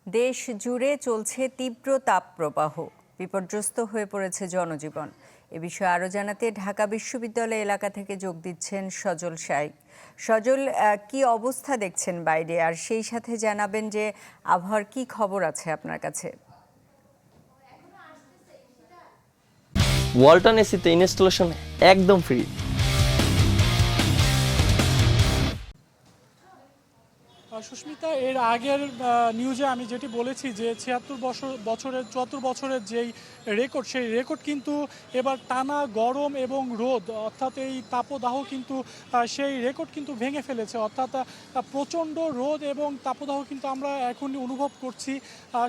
দেশ জুড়ে চলছে তীব্র তাপপ্রবাহ, বিপর্যস্ত হয়ে পড়েছে জনজীবন। এ বিষয়ে আরও জানাতে ঢাকা বিশ্ববিদ্যালয় এলাকা থেকে যোগ দিচ্ছেন সজল শাইক। সজল, কি অবস্থা দেখছেন বাইরে, আর সেই সাথে জানাবেন যে আবহাওয়ার কি খবর আছে আপনার কাছে? ওয়ালটন এসিতে ইনস্টলেশন একদম ফ্রি। সুস্মিতা, এর আগের নিউজে আমি যেটি বলেছি যে 74 বছরের যেই রেকর্ড, সেই রেকর্ড কিন্তু এবার টানা গরম এবং রোদ, অর্থাৎ এই তাপদাহ কিন্তু সেই রেকর্ড কিন্তু ভেঙে ফেলেছে। অর্থাৎ প্রচণ্ড রোদ এবং তাপদাহ কিন্তু আমরা এখন অনুভব করছি।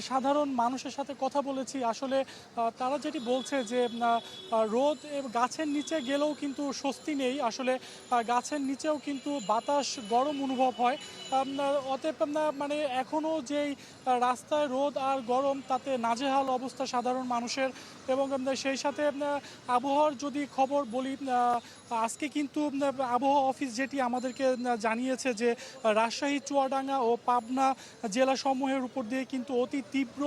সাধারণ মানুষের সাথে কথা বলেছি, আসলে তারা যেটি বলছে যে রোদ গাছের নিচে গেলেও কিন্তু স্বস্তি নেই। আসলে গাছের নিচেও কিন্তু বাতাস গরম অনুভব হয়। অতএব মানে এখনও যেই রাস্তায় রোদ আর গরম, তাতে নাজেহাল অবস্থা সাধারণ মানুষের। এবং সেই সাথে আবহাওয়ার যদি খবর বলি, আজকে কিন্তু আবহাওয়া অফিস যেটি আমাদেরকে জানিয়েছে যে রাজশাহী, চুয়াডাঙ্গা ও পাবনা জেলাসমূহের উপর দিয়ে কিন্তু অতি তীব্র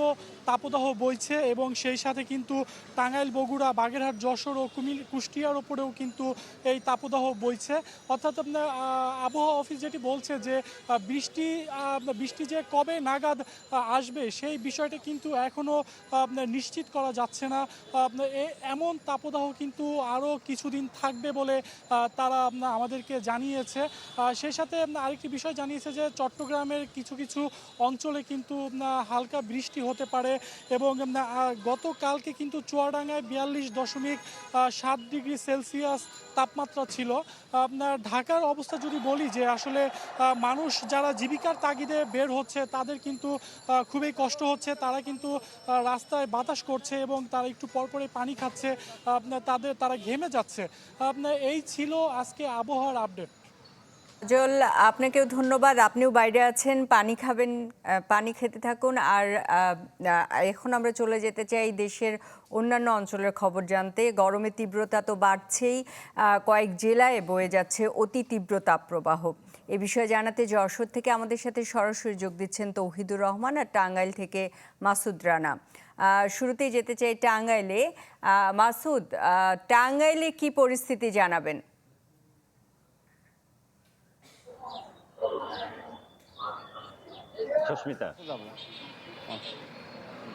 তাপদাহ বইছে, এবং সেই সাথে কিন্তু টাঙ্গাইল, বগুড়া, বাগেরহাট, যশোর ও কুষ্টিয়ার উপরেও কিন্তু এই তাপদাহ বইছে। অর্থাৎ আবহাওয়া অফিস যেটি বলছে যে বৃষ্টি যে কবে নাগাদ আসবে সেই বিষয়টা কিন্তু এখনও নিশ্চিত করা যাচ্ছে না। এমন তাপদাহ কিন্তু আরও কিছুদিন থাকবে বলে তারা আমাদেরকে জানিয়েছে। সেই সাথে আরেকটি বিষয় জানিয়েছে যে চট্টগ্রামের কিছু কিছু অঞ্চলে কিন্তু হালকা বৃষ্টি হতে পারে। এবং গতকালকে কিন্তু চুয়াডাঙ্গায় 42.7 ডিগ্রি সেলসিয়াস তাপমাত্রা ছিল। ঢাকার অবস্থা যদি বলি, যে আসলে মানুষ যারা জীবিকার তাগিদে বের হচ্ছে তাদের কিন্তু খুবই কষ্ট হচ্ছে। তারা কিন্তু রাস্তায় বাতাস করছে এবং তারা একটু পরপরে পানি খাচ্ছে, তারা ঘেমে যাচ্ছে। এই ছিল আজকে আবহাওয়ার আপডেট। সজল, আপনাকেও ধন্যবাদ। আপনিও বাইরে আছেন, পানি খাবেন, পানি খেতে থাকুন। আর এখন আমরা চলে যেতে চাই দেশের অন্যান্য অঞ্চলের খবর জানতে। গরমের তীব্রতা তো বাড়ছেই, কয়েক জেলায় বয়ে যাচ্ছে অতি তীব্র তাপপ্রবাহ। এ বিষয়ে জানাতে যশোর থেকে আমাদের সাথে সরাসরি যোগ দিচ্ছেন তৌহিদুর রহমান, আর টাঙ্গাইল থেকে মাসুদ রানা। শুরুতেই যেতে চাই টাঙ্গাইলে। মাসুদ, টাঙ্গাইলে কি পরিস্থিতি জানাবেন? সুস্মিতা,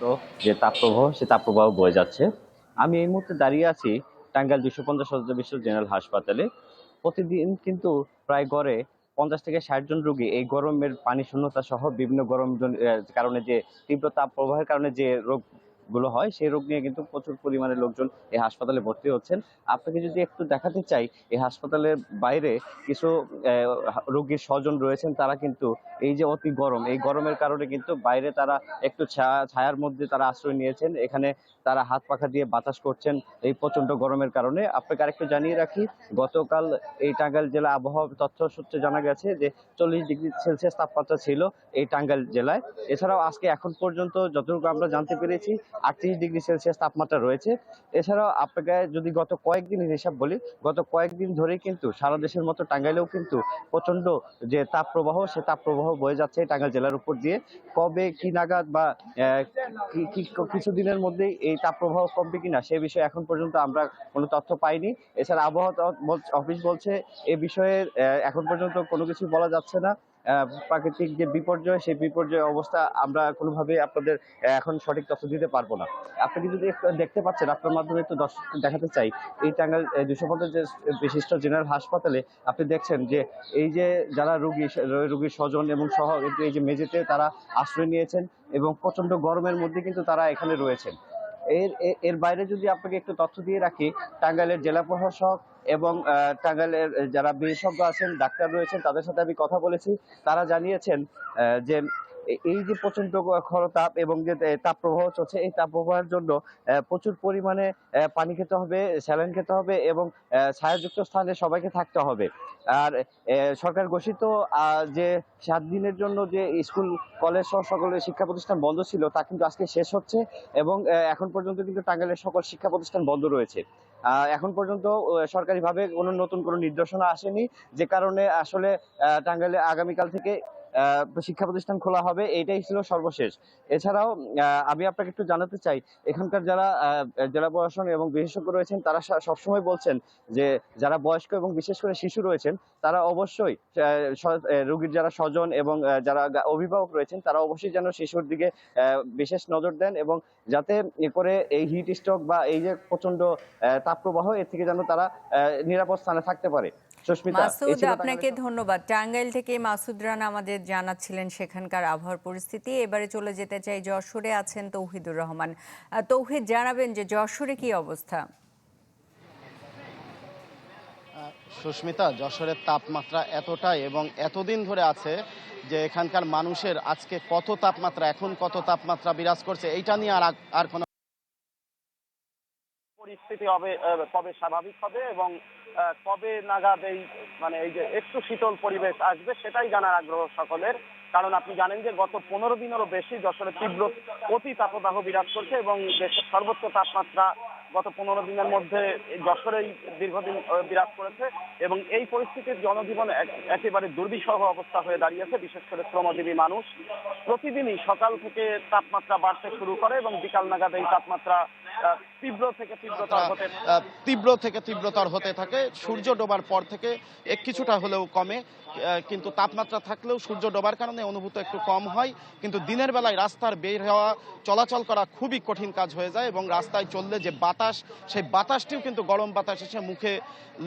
তো যে তাপপ্রবাহ, সে তাপপ্রবাহ বয়ে যাচ্ছে। আমি এই মুহূর্তে দাঁড়িয়ে আছি টাঙ্গাইল 250 শয্যা বিশিষ্ট জেনারেল হাসপাতালে। প্রতিদিন কিন্তু প্রায় গড়ে 50 থেকে 60 জন রোগী এই গরমের পানি শূন্যতা সহ বিভিন্ন কারণে, যে তীব্র তাপ প্রবাহের কারণে যে রোগগুলো হয়, সেই রোগ নিয়ে কিন্তু প্রচুর পরিমাণে লোকজন এই হাসপাতালে ভর্তি হচ্ছেন। আপনাকে যদি একটু দেখাতে চাই, এই হাসপাতালের বাইরে কিছু রোগীর স্বজন রয়েছেন, তারা কিন্তু এই যে অতি গরম, এই গরমের কারণে কিন্তু বাইরে তারা একটু ছায়ার মধ্যে তারা আশ্রয় নিয়েছেন। এখানে তারা হাত পাখা দিয়ে বাতাস করছেন এই প্রচন্ড গরমের কারণে। আপনাকে আরেকটু জানিয়ে রাখি, গতকাল এই টাঙ্গাইল জেলা আবহাওয়া তথ্য সূত্রে জানা গেছে যে 40 ডিগ্রি সেলসিয়াস তাপমাত্রা ছিল এই টাঙ্গাইল জেলায়। এছাড়াও আজকে এখন পর্যন্ত যতটুকু আমরা জানতে পেরেছি 38 ডিগ্রি সেলসিয়াস তাপমাত্রা রয়েছে। এছাড়াও আপনাকে যদি গত কয়েকদিনের হিসাব বলি, গত কয়েকদিন ধরেই কিন্তু সারা দেশের মতো টাঙ্গাইলেও কিন্তু প্রচন্ড যে তাপপ্রবাহ, সে তাপপ্রবাহ বয়ে যাচ্ছে টাঙ্গাইল জেলার উপর দিয়ে। কবে কি নাগাদ বা কিছুদিনের মধ্যেই এই তাপপ্রবাহ কমবে কিনা সে বিষয়ে এখন পর্যন্ত আমরা কোনো তথ্য পাইনি। এছাড়া আবহাওয়া অফিস বলছে এ বিষয়ে এখন পর্যন্ত কোনো কিছু বলা যাচ্ছে না। প্রাকৃতিক যে বিপর্যয়, সেই বিপর্যয় অবস্থা আমরা কোনোভাবে আপনাদের এখন সঠিক তথ্য দিতে পারবো না। আপনি যদি একটু দেখতে পাচ্ছেন, আপনার মাধ্যমে একটু দর্শকদের দেখাতে চাই, এই টাঙ্গাইল 250 বিশিষ্ট জেনারেল হাসপাতালে আপনি দেখছেন যে এই যে যারা রোগীর স্বজন এবং সহ কিন্তু এই যে মেঝেতে তারা আশ্রয় নিয়েছেন এবং প্রচন্ড গরমের মধ্যে কিন্তু তারা এখানে রয়েছেন। এর বাইরে যদি আপনাকে একটু তথ্য দিয়ে রাখি, টাঙ্গাইলের জেলা প্রশাসক এবং টাঙ্গাইলের যারা বিশেষজ্ঞ আছেন, ডাক্তার রয়েছেন, তাদের সাথে আমি কথা বলেছি। তারা জানিয়েছেন যে এই যে প্রচন্ড খরতাপ এবং যে তাপ প্রবাহ চলছে, এই তাপ প্রবাহের জন্য প্রচুর পরিমাণে পানি খেতে হবে, স্যালাইন খেতে হবে এবং ছায়াযুক্ত স্থানে সবাইকে থাকতে হবে। আর সরকার ঘোষিত যে 7 দিনের জন্য যে স্কুল, কলেজ সহ সকল শিক্ষা প্রতিষ্ঠান বন্ধ ছিল, তা কিন্তু আজকে শেষ হচ্ছে এবং এখন পর্যন্ত কিন্তু টাঙ্গাইলের সকল শিক্ষা প্রতিষ্ঠান বন্ধ রয়েছে। এখন পর্যন্ত সরকারিভাবে কোনো নতুন কোনো নির্দেশনা আসেনি, যে কারণে আসলে টাঙ্গাইলে আগামীকাল থেকে শিক্ষা প্রতিষ্ঠান খোলা হবে, এইটাই ছিল সর্বশেষ। এছাড়াও আমি আপনাকে একটু জানাতে চাই, এখানকার যারা জেলা প্রশাসন এবং বিশেষজ্ঞ রয়েছেন তারা সবসময় বলছেন যে যারা বয়স্ক এবং বিশেষ করে শিশু রয়েছেন তারা অবশ্যই রোগীর যারা স্বজন এবং যারা অভিভাবক রয়েছেন তারা অবশ্যই যেন শিশুর দিকে বিশেষ নজর দেন, এবং যাতে করে এই হিট স্ট্রোক বা এই যে প্রচন্ড তাপপ্রবাহ এর থেকে যেন তারা নিরাপদ স্থানে থাকতে পারে। সুস্মিতা, মাসুদ, আপনাকে ধন্যবাদ। টাঙ্গাইল থেকে মাসুদ রানা আমাদের জানাচ্ছিলেন সেখানকার আবহাওয়ার পরিস্থিতি। এবারে চলে যেতে চাই, যশোরে আছেন তৌহিদুর রহমান। তৌহিদ, জানাবেন যে যশোরে কি অবস্থা? সুস্মিতা, যশোরের তাপমাত্রা এতটাই এবং এতদিন ধরে আছে যে এখানকার মানুষের আজকে কত তাপমাত্রা, এখন কত তাপমাত্রা বিরাজ করছে এইটা নিয়ে আর কোনো পরিস্থিতি হবে, কবে স্বাভাবিক হবে এবং কবে নাগাদ এই মানে এই যে একটু শীতল পরিবেশ আসবে সেটাই জানার আগ্রহ সকলের। কারণ আপনি জানেন যে গত 15 দিনেরও বেশি যশোরে তীব্র অতি তাপদাহ বিরাজ করছে এবং দেশের সর্বোচ্চ তাপমাত্রা গত 15 দিনের মধ্যে যশোরেই দীর্ঘদিন বিরাজ করেছে এবং এই পরিস্থিতির জনজীবন একেবারে দুর্বিষহ অবস্থা হয়ে দাঁড়িয়েছে। বিশেষ করে শ্রমজীবী মানুষ প্রতিদিনই সকাল থেকে তাপমাত্রা বাড়তে শুরু করে এবং বিকাল নাগাদ এই তাপমাত্রা তীব্র থেকে তীব্রতর হতে থাকে। সূর্য ডোবার পর থেকে কিছুটা হলেও কমে, কিন্তু তাপমাত্রা থাকলেও সূর্য ডোবার কারণে অনুভূত একটু কম হয়। কিন্তু দিনের বেলায় রাস্তার বের হওয়া চলাচল করা খুবই কঠিন কাজ হয়ে যায় এবং রাস্তায় চললে যে বাতাস, সেই বাতাসটিও কিন্তু গরম বাতাস এসে মুখে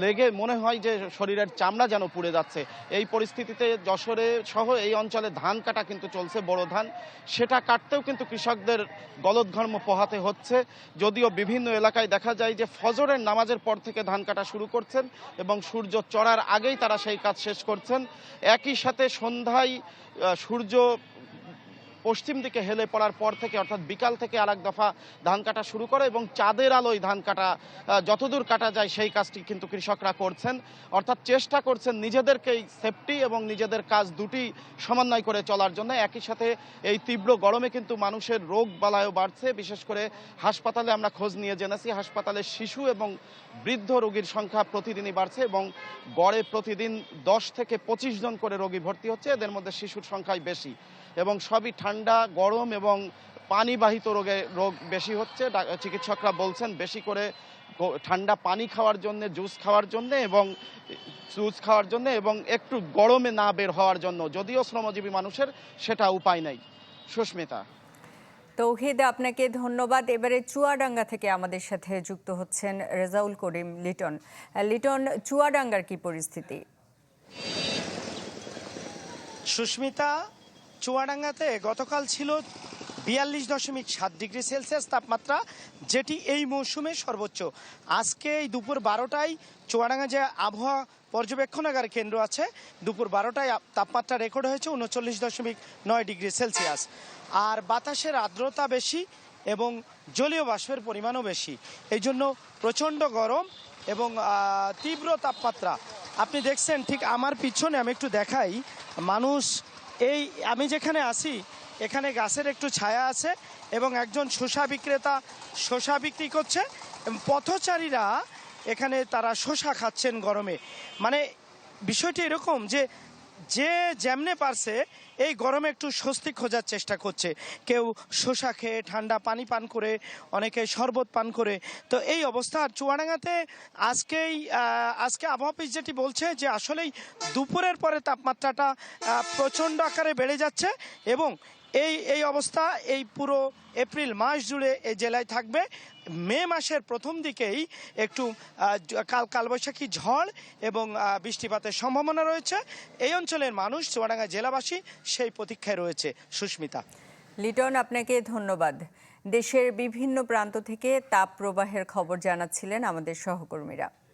লেগে মনে হয় যে শরীরের চামড়া যেন পুড়ে যাচ্ছে। এই পরিস্থিতিতে যশোরে সহ এই অঞ্চলে ধান কাটা কিন্তু চলছে, বড় ধান, সেটা কাটতেও কিন্তু কৃষকদের গলদঘর্ম পোহাতে হচ্ছে। যদিও বিভিন্ন এলাকায় দেখা যায় যে ফজরের নামাজের পর থেকে ধান কাটা শুরু করছেন এবং সূর্য চড়ার আগেই তারা সেই কাজ শেষ করছেন। একই সাথে সন্ধ্যায় সূর্য পশ্চিম দিকে হেলে পড়ার পর থেকে অর্থাৎ বিকাল থেকে আরেক দফা ধান কাটা শুরু করে এবং চাঁদের আলোয় ধান কাটা যতদূর কাটা যায় সেই কাজটি কিন্তু কৃষকরা করছেন। অর্থাৎ চেষ্টা করছেন নিজেদেরকেই সেফটি এবং নিজেদের কাজ দুটি সমন্বয় করে চলার জন্য। একই সাথে এই তীব্র গরমে কিন্তু মানুষের রোগ বালায়ও বাড়ছে। বিশেষ করে হাসপাতালে আমরা খোঁজ নিয়ে জেনেছি হাসপাতালে শিশু এবং বৃদ্ধ রোগীর সংখ্যা প্রতিদিনই বাড়ছে এবং গড়ে প্রতিদিন 10 থেকে 25 জন করে রোগী ভর্তি হচ্ছে, এদের মধ্যে শিশুর সংখ্যাই বেশি এবং সবই ঠান্ডা, গরম এবং পানিবাহিত রোগ বেশি হচ্ছে। চিকিৎসকরা বলছেন বেশি করে ঠান্ডা পানি খাওয়ার জন্য, জুস খাওয়ার জন্য এবং একটু গরমে না বের হওয়ার জন্য, যদিও শ্রমজীবী মানুষের সেটা উপায় নাই। সুস্মিতা। তৌহিদ, আপনাকে ধন্যবাদ। এবারে চুয়াডাঙ্গা থেকে আমাদের সাথে যুক্ত হচ্ছেন রেজাউল করিম লিটন। লিটন, চুয়াডাঙ্গার কি পরিস্থিতি? সুস্মিতা, চুয়াডাঙ্গাতে গতকাল ছিল 42.7 ডিগ্রি সেলসিয়াস তাপমাত্রা, যেটি এই মৌসুমে সর্বোচ্চ। আজকে এই দুপুর 12টায় চুয়াডাঙ্গা যে আবহাওয়া পর্যবেক্ষণাগার কেন্দ্র আছে, দুপুর 12টায় তাপমাত্রা রেকর্ড হয়েছে 39.9 ডিগ্রি সেলসিয়াস। আর বাতাসের আর্দ্রতা বেশি এবং জলীয় বাষ্পের পরিমাণও বেশি, এই জন্য প্রচণ্ড গরম এবং তীব্র তাপমাত্রা। আপনি দেখছেন ঠিক আমার পিছনে, আমি একটু দেখাই, মানুষ এই আমি যেখানে আছি এখানে গাছের একটু ছায়া আছে এবং একজন শসা বিক্রেতা শসা বিক্রি করছে এবং পথচারীরা এখানে তারা শসা খাচ্ছেন গরমে। মানে বিষয়টি এরকম যে যেমনে পারছে এই গরমে একটু স্বস্তি খোঁজার চেষ্টা করছে। কেউ শসা খেয়ে ঠান্ডা পানি পান করে, অনেকে শরবত পান করে। তো এই অবস্থা চুয়াডাঙ্গাতে আজকে আবহাওয়া অফিস যেটি বলছে যে আসলেই দুপুরের পরে তাপমাত্রাটা প্রচণ্ড আকারে বেড়ে যাচ্ছে এবং এই অবস্থা এই পুরো এপ্রিল মাস জুড়ে এই জেলায় থাকবে। মে মাসের প্রথম দিকেই একটু কালবৈশাখী ঝড় এবং বৃষ্টিপাতের সম্ভাবনা রয়েছে। এই অঞ্চলের মানুষ, চুয়াডাঙ্গা জেলাবাসী সেই প্রতীক্ষায় রয়েছে। সুস্মিতা। লিটন, আপনাকে ধন্যবাদ। দেশের বিভিন্ন প্রান্ত থেকে তাপ প্রবাহের খবর জানাচ্ছিলেন আমাদের সহকর্মীরা।